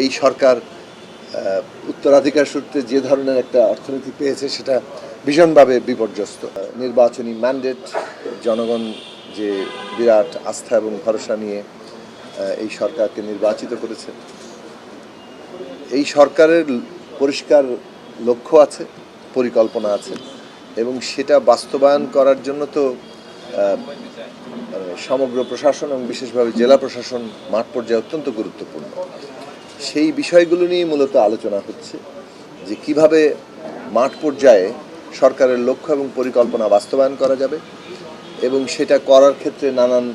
এই সরকার উত্তরাধিকার সূত্রে যে ধরনের একটা অর্থনীতি পেয়েছে সেটা ভীষণভাবে বিপর্যস্ত। নির্বাচনী ম্যান্ডেট, জনগণ যে বিরাট আস্থা এবং ভরসা নিয়ে এই সরকারকে নির্বাচিত করেছে, এই সরকারের পরিষ্কার লক্ষ্য আছে, পরিকল্পনা আছে এবং সেটা বাস্তবায়ন করার জন্য তো সমগ্র প্রশাসন এবং বিশেষভাবে জেলা প্রশাসন মাঠ পর্যায়ে অত্যন্ত গুরুত্বপূর্ণ। সেই বিষয়গুলো নিয়ে মূলত আলোচনা হচ্ছে যে কিভাবে মাঠ পর্যায়ে সরকারের লক্ষ্য এবং পরিকল্পনা বাস্তবায়ন করা যাবে এবং সেটা করার ক্ষেত্রে নানান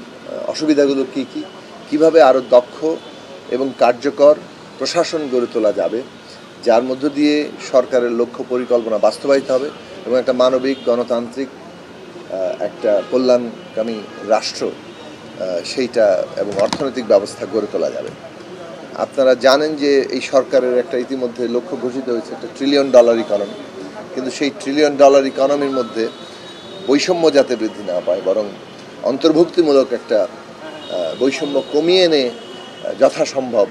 অসুবিধাগুলো কী কী, কীভাবে আরও দক্ষ এবং কার্যকর প্রশাসন গড়ে তোলা যাবে, যার মধ্য দিয়ে সরকারের লক্ষ্য পরিকল্পনা বাস্তবায়িত হবে এবং একটা মানবিক গণতান্ত্রিক একটা কল্যাণকামী রাষ্ট্র সেইটা এবং অর্থনৈতিক ব্যবস্থা গড়ে তোলা যাবে। আপনারা জানেন যে এই সরকারের একটা ইতিমধ্যে লক্ষ্য ঘোষিত হয়েছে, একটা $1 ট্রিলিয়ন ইকোনমি, কিন্তু সেই $1 ট্রিলিয়ন ইকোনমির মধ্যে বৈষম্য যাতে বৃদ্ধি না পায়, বরং অন্তর্ভুক্তিমূলক একটা বৈষম্য কমিয়ে এনে যথাসম্ভব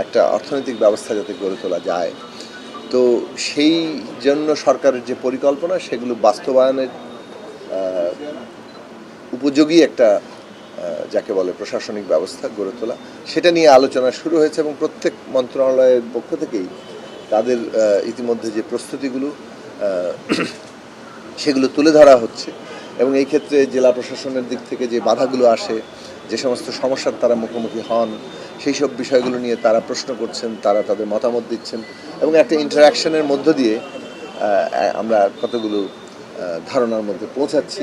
একটা অর্থনৈতিক ব্যবস্থা যাতে গড়ে তোলা যায়। তো সেই জন্য সরকারের যে পরিকল্পনা সেগুলো বাস্তবায়নের উপযোগী একটা যাকে বলে প্রশাসনিক ব্যবস্থা গড়ে তোলা, সেটা নিয়ে আলোচনা শুরু হয়েছে এবং প্রত্যেক মন্ত্রণালয়ের পক্ষ থেকেই তাদের ইতিমধ্যে যে প্রস্তুতিগুলো সেগুলো তুলে ধরা হচ্ছে এবং এই ক্ষেত্রে জেলা প্রশাসনের দিক থেকে যে বাধাগুলো আসে, যে সমস্ত সমস্যার তারা মুখোমুখি হন, সেই সব বিষয়গুলো নিয়ে তারা প্রশ্ন করছেন, তারা তাদের মতামত দিচ্ছেন এবং একটা ইন্টারাকশনের মধ্য দিয়ে আমরা কতগুলো ধারণার মধ্যে পৌঁছাচ্ছি।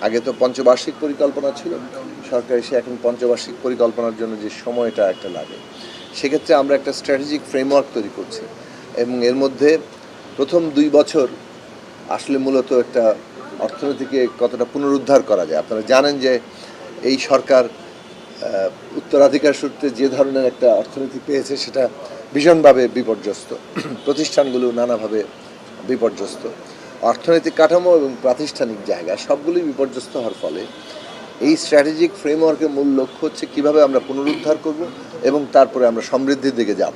আগে তো পঞ্চবার্ষিক পরিকল্পনা ছিল, সরকার এসে এখন পঞ্চবার্ষিক পরিকল্পনার জন্য যে সময়টা একটা লাগে, সেক্ষেত্রে আমরা একটা স্ট্র্যাটেজিক ফ্রেমওয়ার্ক তৈরি করছি এবং এর মধ্যে প্রথম 2 বছর আসলে মূলত একটা অর্থনীতিকে কতটা পুনরুদ্ধার করা যায়। আপনারা জানেন যে এই সরকার উত্তরাধিকার সূত্রে যে ধরনের একটা অর্থনীতি পেয়েছে সেটা ভীষণভাবে বিপর্যস্ত, প্রতিষ্ঠানগুলো নানাভাবে বিপর্যস্ত, অর্থনৈতিক কাঠামো এবং প্রাতিষ্ঠানিক জায়গা সবগুলোই বিপর্যস্ত হওয়ার ফলে এই স্ট্র্যাটেজিক ফ্রেমওয়ার্কের মূল লক্ষ্য হচ্ছে কীভাবে আমরা পুনরুদ্ধার করব এবং তারপরে আমরা সমৃদ্ধির দিকে যাব।